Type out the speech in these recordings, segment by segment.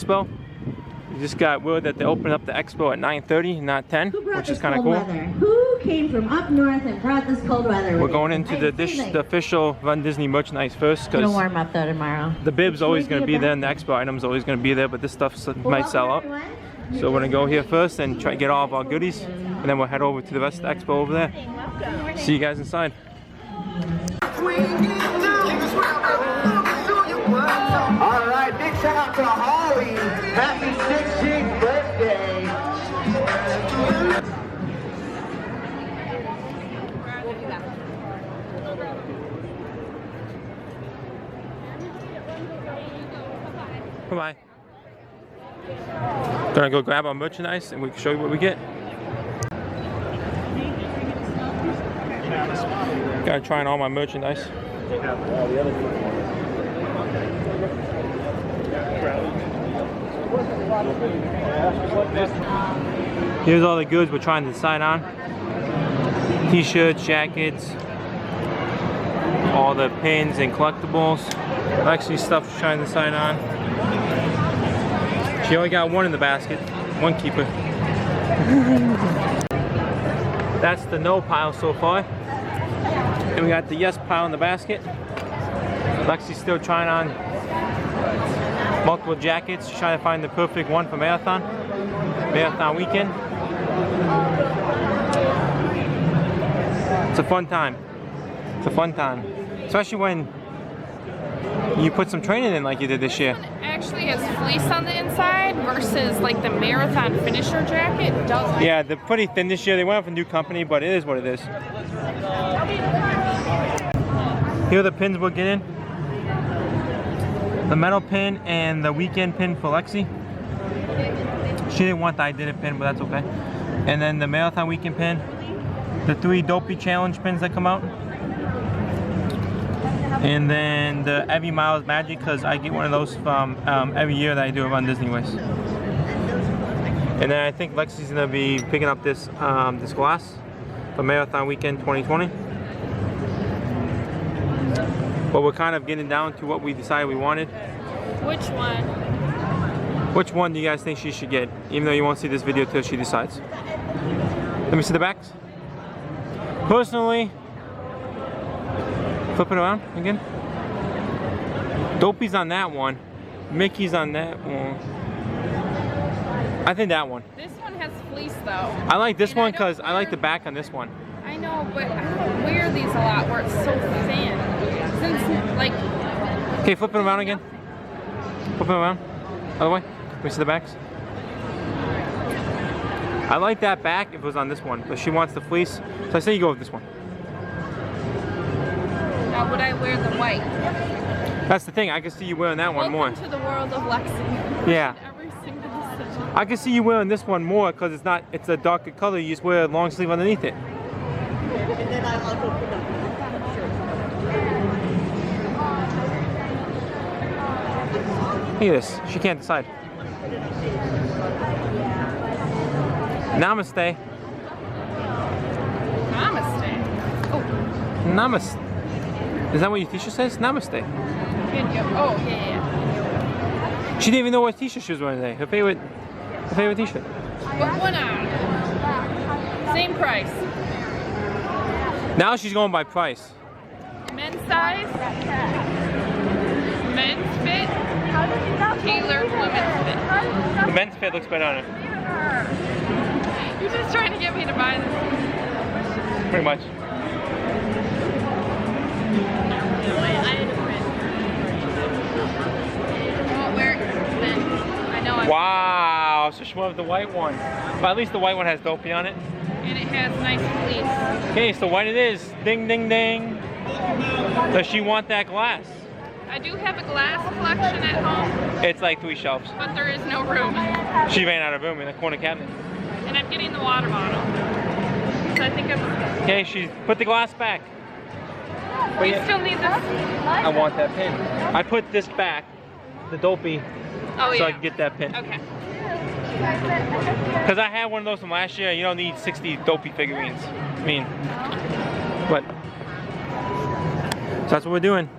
Expo. We just got word that they opened up the expo at 9:30, not 10, which is kind of cool. Who came from up north and brought this cold weather? We're going into the official Run Disney merchandise first, because warm up though tomorrow. The bib's always going to be there, and the expo items always going to be there, but this stuff might sell out. So we're going to go here first and try to get all of our goodies, and then we'll head over to the rest of the expo over there. See you guys inside. All right, big shout out to Holly. Happy 16th birthday. Bye-bye. Gonna go grab our merchandise and we can show you what we get. Gotta try on all my merchandise. Here's all the goods we're trying to decide on. T-shirts, jackets, all the pins and collectibles. Actually stuff she's trying to decide on. She only got one in the basket, one keeper. That's the no pile so far. And we got the yes pile in the basket. Lexi's still trying on multiple jackets. She's trying to find the perfect one for marathon weekend. It's a fun time. It's a fun time. Especially when you put some training in like you did this year. This one actually has fleece on the inside versus like the marathon finisher jacket doesn't. Yeah, they're pretty thin this year. They went with a new company, but it is what it is. Here are the pins we're getting. The metal pin and the weekend pin for Lexi. She didn't want the I Did It pin, but that's okay. And then the marathon weekend pin. The 3 Dopey challenge pins that come out. And then the Every Miles Magic, because I get one of those from every year that I do Run Disney with. And then I think Lexi's gonna be picking up this this glass for Marathon Weekend 2020. But we're kind of getting down to what we decided we wanted. Which one? Which one do you guys think she should get? Even though you won't see this video till she decides. Let me see the backs. Personally, flip it around again. Dopey's on that one. Mickey's on that one. I think that one. This one has fleece though. I like this one because I like the back on this one. I know, but I don't wear these a lot where it's so thin. Since like. Okay, flip it around again. Flip it around. Other way. Let me see the backs. I like that back if it was on this one, but she wants the fleece. So I say you go with this one. Now would I wear the white? That's the thing, I can see you wearing that one more. Welcome to the world of Lexi. Yeah. Every single decision. I can see you wearing this one more because it's a darker color. You just wear a long sleeve underneath it. Look at this, she can't decide. Namaste. Namaste. Oh. Namaste. Is that what your t-shirt says? Namaste. Oh, yeah. She didn't even know what t-shirt she was wearing today. Her favorite t-shirt. Put one on. Same price. Now she's going by price. Men's size. Men's fit. Tailored women's fit. The men's fit looks better on it. You're just trying to get me to buy this. Pretty much. Wow, so she went with the white one. But at least the white one has Dopey on it. And it has nice fleece. Okay, so white it is. Ding, ding, ding. Does she want that glass? I do have a glass collection at home. It's like 3 shelves. But there is no room. She ran out of room in the corner cabinet. And I'm getting the water bottle. So I think I'm... Okay, she put the glass back. But you still need this? I want that pin. I put this back, the Dopey, Oh, so I can get that pin. Okay. Because I had one of those from last year. You don't need 60 Dopey figurines. I mean, but so that's what we're doing.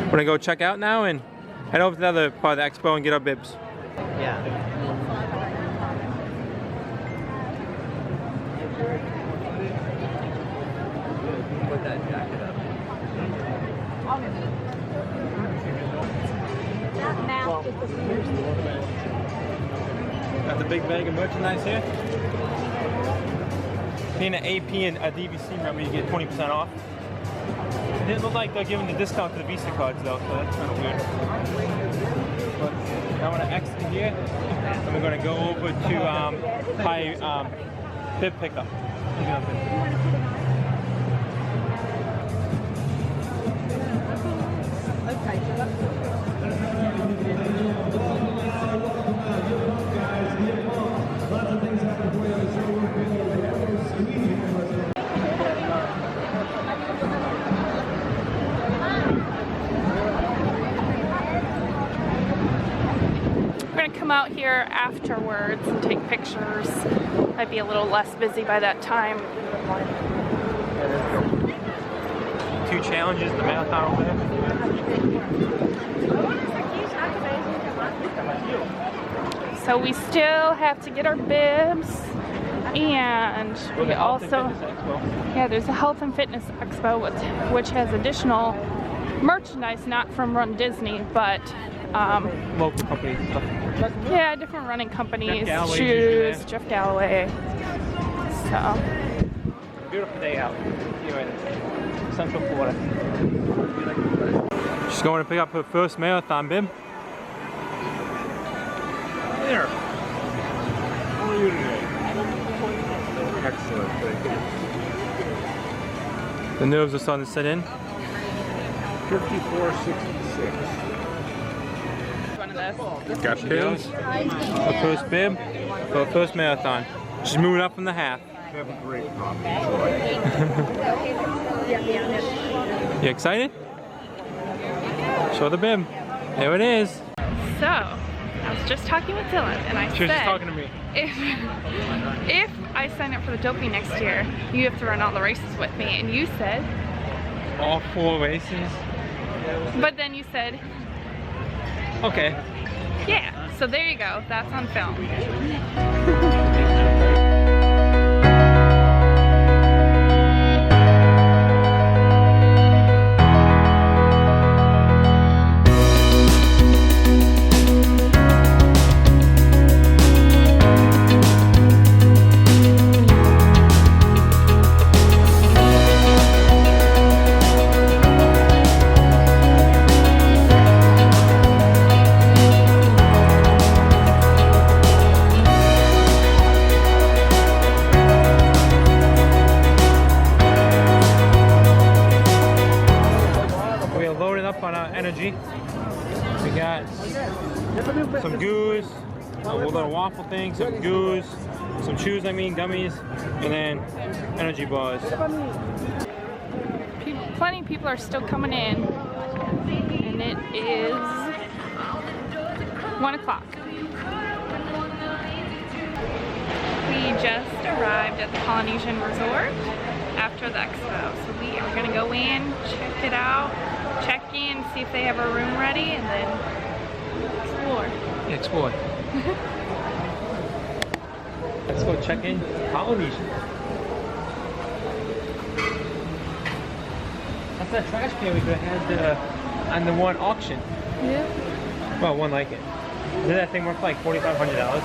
We're gonna go check out now and head over to the other part of the expo and get our bibs. Yeah. Put that jacket up. Got the big bag of merchandise here. Being an AP and a DVC member, you get 20% off. It didn't look like they're giving the discount to the Visa cards though, so that's kind of weird. But I want to exit here, and we're going to go over to bib pickup. We're gonna come out here afterwards and take pictures. Might be a little less busy by that time. 2 challenges, the marathon over there. So we still have to get our bibs, and we also, yeah, there's a health and fitness expo which has additional merchandise, not from Run Disney, but Local companies and stuff. yeah, different running companies, Galloway's shoes, Jeff Galloway. So Beautiful day out here in Central Florida. She's going to pick up her first marathon bib. There. How are you today? Excellent, thank you. The nerves are starting to set in. 54.66. one of those. Got She goes. pins? Her first bib for her first marathon. She's moving up from the half. Have a great coffee. You excited? Show the bib. There it is. So I was just talking with Dylan, and I She was said, just talking to me. if I sign up for the Dopey next year, you have to run all the races with me. And you said, All 4 races. but then you said, Okay. yeah. So there you go. That's on film. energy. We got some goos, a little waffle thing, some goos, some chews, gummies, and then energy bars. Plenty of people are still coming in, and it is 1 o'clock. We just arrived at the Polynesian Resort after the expo, so we are going to go in, check it out, check in, see if they have a room ready, and then explore. Explore. Let's go check in Polynesian. That's that trash can we could have had on the one auction. Yeah. Well, one like it. Isn't that thing worth like $4,500?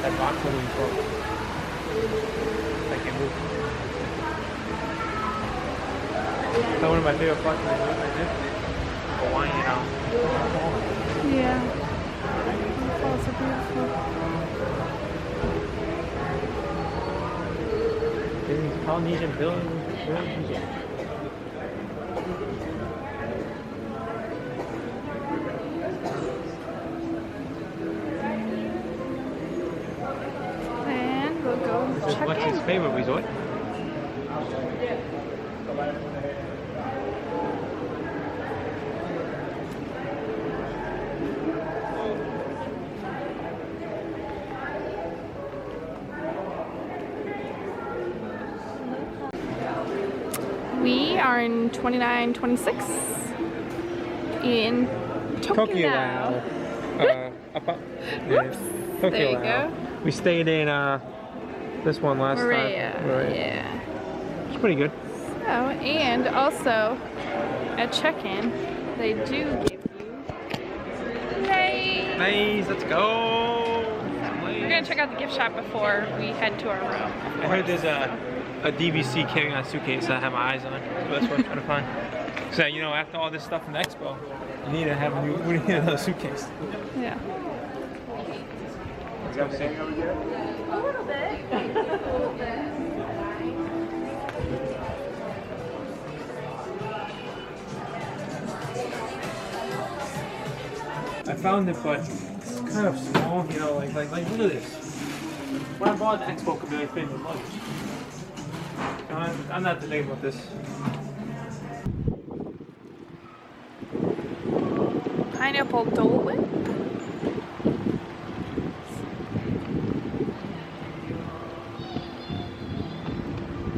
That box was broke. I can't move. That's one of my favorite parts of the resort right there. Hawaiian house. Yeah. The falls are beautiful. Disney's Polynesian Village Resort. And we'll go This is check Lexi's in. favorite resort. We are in 2926. in Tokyo. Tokyo. There you go. We stayed in this one last time. Yeah. It's pretty good. So, and also at check-in, they do give you Nice, let's go. We're gonna check out the gift shop before we head to our room. I heard there's a DVC carry-on suitcase that I have my eyes on. So that's what I'm trying to find. So, you know, after all this stuff from the expo, you need to have another suitcase. Yeah. Let's go see. A little bit. I found it, but it's kind of small, you know, like look at this. When I bought the expo, could be like fit in luggage. I'm not thinking about this. Pineapple Dole Whip.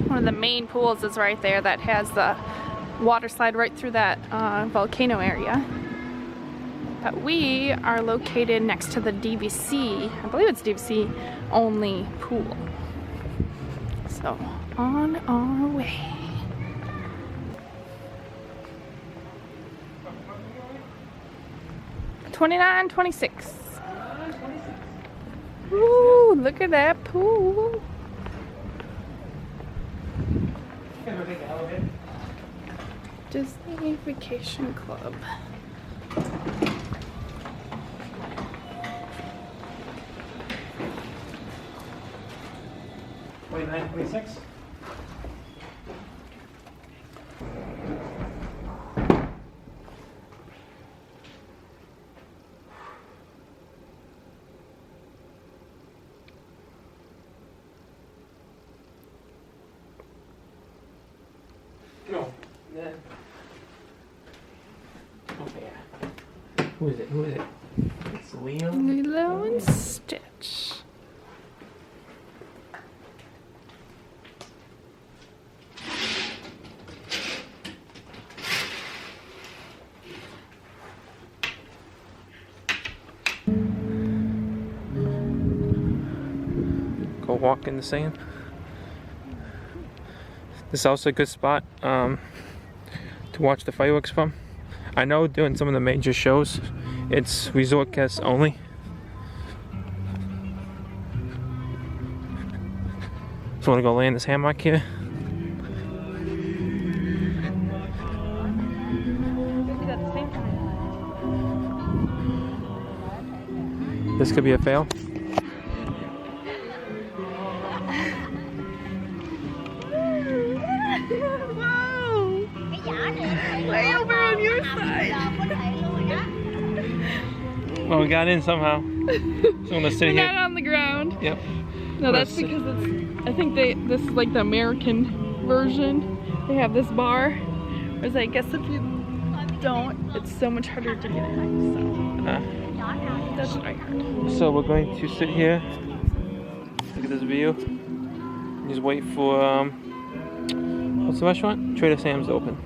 One of the main pools is right there that has the water slide right through that volcano area. But we are located next to the DVC, I believe it's DVC only pool. So on our way. $29.26. Ooh, look at that pool. Disney Vacation Club. $29.26. No. Yeah. Okay. Who is it? Who is it? It's Leo. Lilo and Stitch. Go walk in the sand. This is also a good spot to watch the fireworks from. I know during some of the major shows, it's resort guests only. Just want to go lay in this hammock here. This could be a fail. Way over on your side. Well, we got in somehow. So I'm gonna sit We're here. not on the ground. Yep. No, that's because it's. I think this is like the American version. They have this bar. Whereas I guess if you don't, it's so much harder to get in. So that's what I heard. So we're going to sit here. Look at this view. Just wait for what's the restaurant? Trader Sam's to open.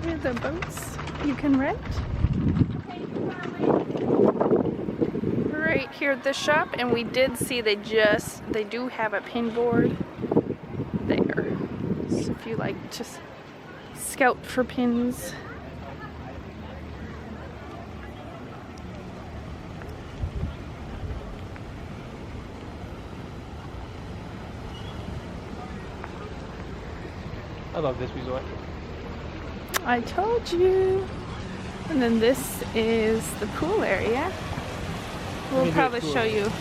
Here's the boats you can rent. Right here at this shop, and we did see they do have a pin board there. So if you like to scout for pins. I love this resort. I told you. And then this is the pool area. We'll probably show you a tour.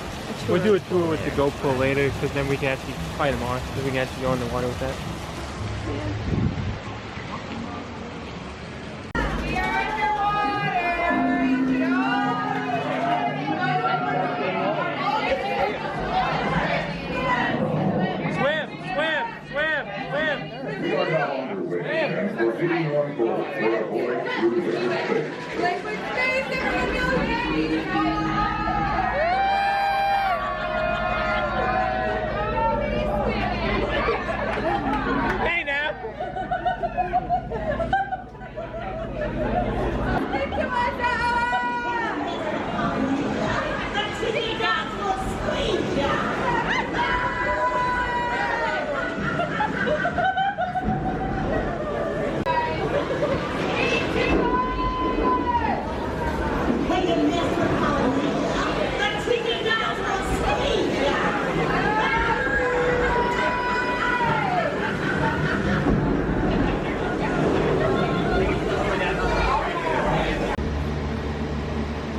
We'll do a tour with the GoPro later, because then we can actually, probably tomorrow, because we can actually go in the water with that. We are now underway and proceeding on board for a voyage through space.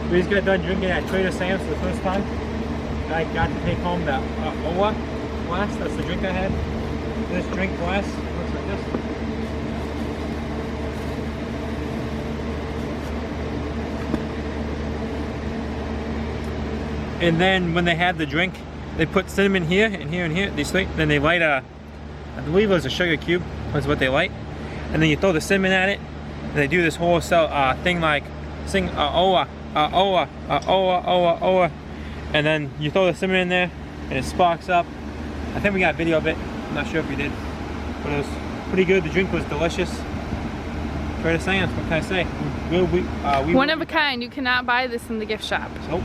We just got done drinking at Trader Sam's for the first time. I got to take home the OWA glass. That's the drink I had. This drink glass looks like this. And then when they had the drink, they put cinnamon here and here and here. These three. Then they light a, I believe it was a sugar cube. That's what they light. And then you throw the cinnamon at it. And they do this whole thing like sing OWA. And then you throw the cinnamon in there and it sparks up. I think we got a video of it. I'm not sure if we did, but it was pretty good. The drink was delicious. Trader Sam's, what can I say? One of a kind. You cannot buy this in the gift shop. Nope.